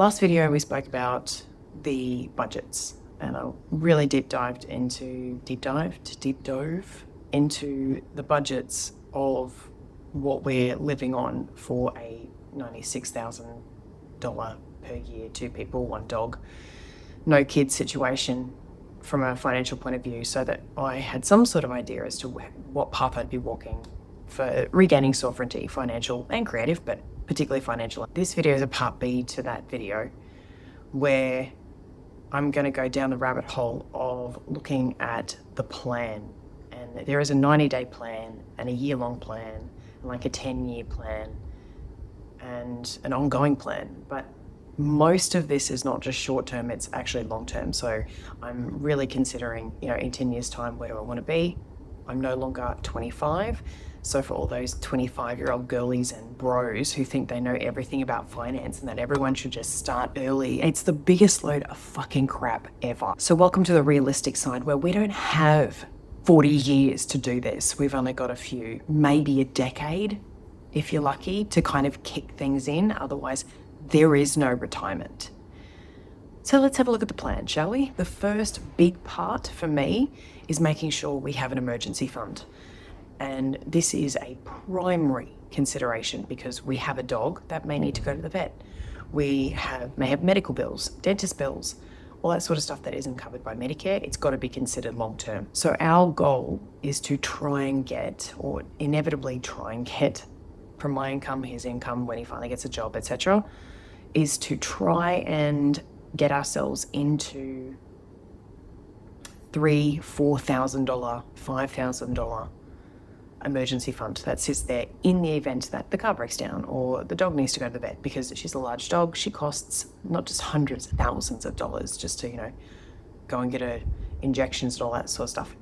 Last video we spoke about the budgets, and I really deep dove into the budgets of what we're living on for a $96,000 per year, 2 people, 1 dog, no kids situation from a financial point of view, so that I had some sort of idea as to what path I'd be walking for regaining sovereignty, financial and creative, but particularly financial. This video is a part B to that video, where I'm going to go down the rabbit hole of looking at the plan. And there is a 90-day plan and a year-long plan, and like a 10-year plan and an ongoing plan. But most of this is not just short-term, it's actually long-term. So I'm really considering, in 10 years' time, where do I want to be? I'm no longer 25. So for all those 25-year-old girlies and bros who think they know everything about finance and that everyone should just start early, it's the biggest load of fucking crap ever. So welcome to the realistic side, where we don't have 40 years to do this. We've only got a few, maybe a decade, if you're lucky, to kind of kick things in. Otherwise, there is no retirement. So let's have a look at the plan, shall we? The first big part for me is making sure we have an emergency fund. And this is a primary consideration because we have a dog that may need to go to the vet. We may have medical bills, dentist bills, all that sort of stuff that isn't covered by Medicare. It's got to be considered long term. So our goal is to try and get, or inevitably try and get, from my income, his income, when he finally gets a job, etc., is to try and get ourselves into $3,000, $4,000, $5,000 emergency fund that sits there in the event that the car breaks down or the dog needs to go to the vet, because she's a large dog. She costs not just hundreds, thousands of dollars just to, go and get her injections and all that sort of stuff.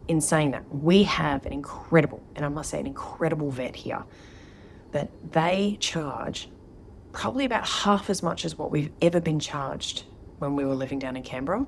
In saying that, we have an incredible, and I must say an incredible vet here, that they charge probably about half as much as what we've ever been charged when we were living down in Canberra,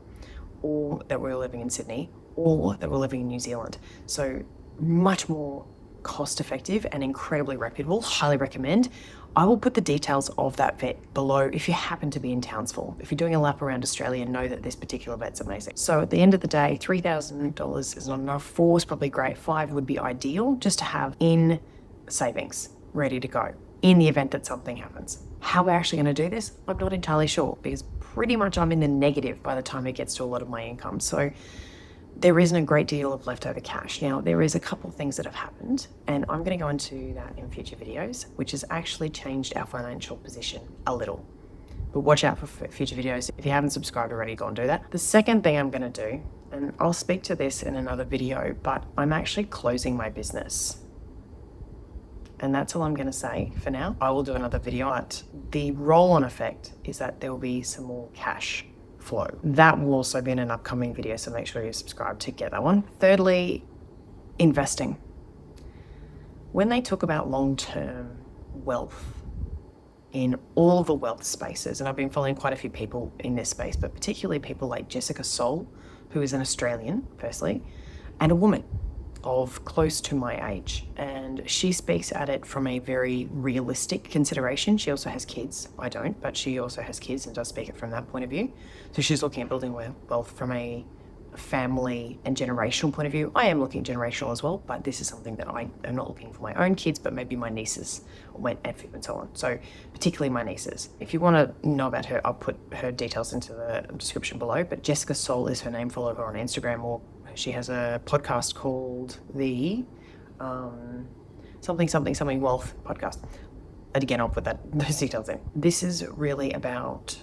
or that we were living in Sydney, or that we're living in New Zealand. So much more cost effective and incredibly reputable. Highly recommend. I will put the details of that vet below if you happen to be in Townsville. If you're doing a lap around Australia, know that this particular vet's amazing. So at the end of the day, $3,000 is not enough. 4 is probably great. 5 would be ideal, just to have in savings, ready to go in the event that something happens. How we're actually going to do this, I'm not entirely sure, because pretty much I'm in the negative by the time it gets to a lot of my income. So there isn't a great deal of leftover cash. Now, there is a couple of things that have happened, and I'm going to go into that in future videos, which has actually changed our financial position a little. But watch out for future videos. If you haven't subscribed already, go and do that. The second thing I'm going to do, and I'll speak to this in another video, but I'm actually closing my business. And that's all I'm going to say for now. I will do another video, but the roll-on effect is that there will be some more cash flow. That will also be in an upcoming video, so make sure you subscribe to get that one. Thirdly, investing. When they talk about long-term wealth in all the wealth spaces, and I've been following quite a few people in this space, but particularly people like Jessica Soul, who is an Australian, firstly, and a woman of close to my age, and she speaks at it from a very realistic consideration. She also has kids. I don't, but she also has kids and does speak it from that point of view. So she's looking at building wealth from a family and generational point of view. I am looking generational as well, but this is something that I am not looking for my own kids, but maybe my nieces and so on. So particularly my nieces. If you want to know about her, I'll put her details into the description below, but Jessica Soul is her name. Follow her on Instagram, or she has a podcast called the something wealth podcast. And again, I'll put those details in. This is really about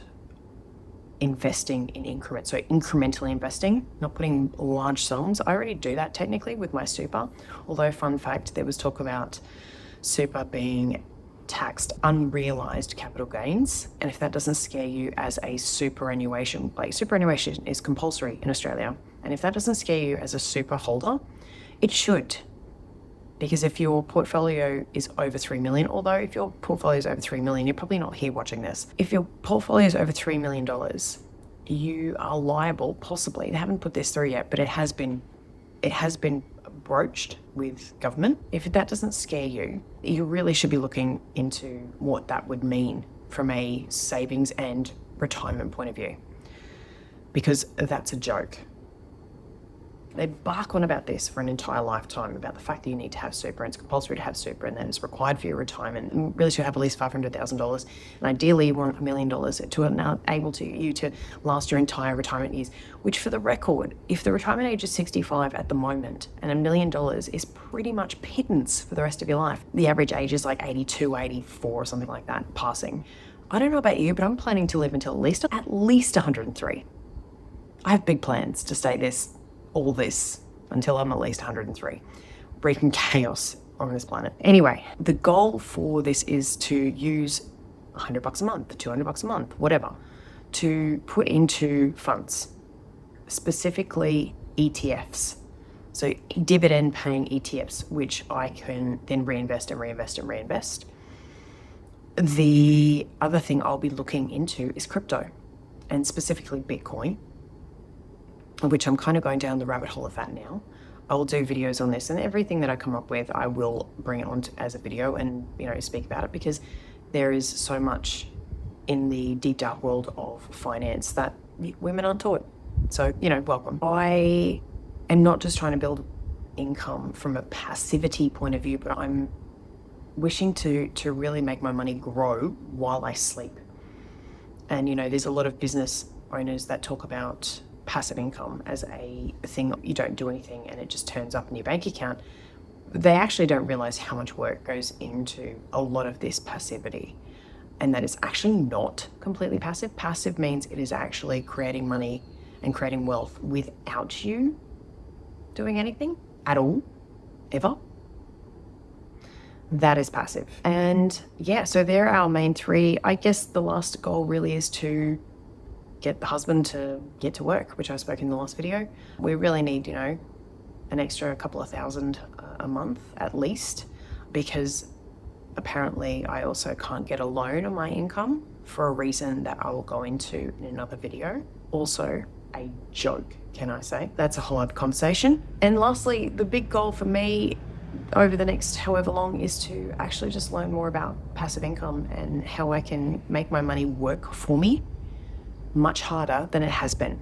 investing in increments. So incrementally investing, not putting large sums. I already do that technically with my super. Although, fun fact, there was talk about super being taxed unrealized capital gains. And if that doesn't scare you as a superannuation, like superannuation is compulsory in Australia. And if that doesn't scare you as a super holder, it should. Because if your portfolio is over 3 million, although if your portfolio is over 3 million, you're probably not here watching this. If your portfolio is over $3 million, you are liable, possibly, they haven't put this through yet, but it has been broached with government. If that doesn't scare you, you really should be looking into what that would mean from a savings and retirement point of view, because that's a joke. They bark on about this for an entire lifetime, about the fact that you need to have super, and it's compulsory to have super, and that it's required for your retirement. You really should have at least $500,000, and ideally you want $1 million to enable you to last your entire retirement years, which, for the record, if the retirement age is 65 at the moment, and $1 million is pretty much pittance for the rest of your life. The average age is like 82, 84 or something like that, passing. I don't know about you, but I'm planning to live until at least 103. I have big plans to stay all this until I'm at least 103, breaking chaos on this planet. Anyway, the goal for this is to use $100 a month, $200 a month, whatever, to put into funds, specifically ETFs. So dividend paying ETFs, which I can then reinvest and reinvest and reinvest. The other thing I'll be looking into is crypto, and specifically Bitcoin, which I'm kind of going down the rabbit hole of that now. I will do videos on this, and everything that I come up with, I will bring it on as a video and, speak about it, because there is so much in the deep dark world of finance that women aren't taught. So, welcome. I am not just trying to build income from a passivity point of view, but I'm wishing to really make my money grow while I sleep. And, there's a lot of business owners that talk about passive income as a thing. You don't do anything and it just turns up in your bank account. They actually don't realize how much work goes into a lot of this passivity, and that it's actually not completely passive. Passive means it is actually creating money and creating wealth without you doing anything at all, ever. That is passive. And so they're our main three. I guess the last goal really is to get the husband to get to work, which I spoke in the last video. We really need, an extra couple of $1,000 a month at least, because apparently I also can't get a loan on my income for a reason that I will go into in another video. Also a joke, can I say? That's a whole other conversation. And lastly, the big goal for me over the next however long is to actually just learn more about passive income and how I can make my money work for me much harder than it has been,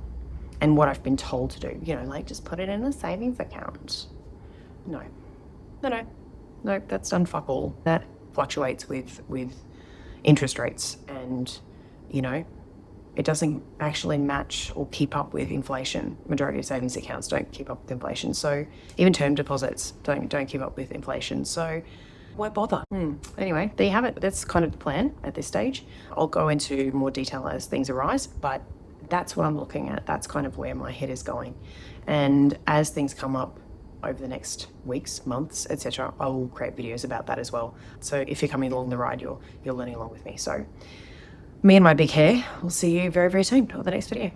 and what I've been told to do, just put it in a savings account. No, that's done fuck all. That fluctuates with interest rates, and it doesn't actually match or keep up with inflation. Majority of savings accounts don't keep up with inflation, so even term deposits don't keep up with inflation, so why bother? Anyway, there you have it. That's kind of the plan at this stage. I'll go into more detail as things arise, but that's what I'm looking at. That's kind of where my head is going. And as things come up over the next weeks, months, etc., I will create videos about that as well. So if you're coming along the ride, you're learning along with me. So me and my big hair, we'll see you very, very soon on the next video.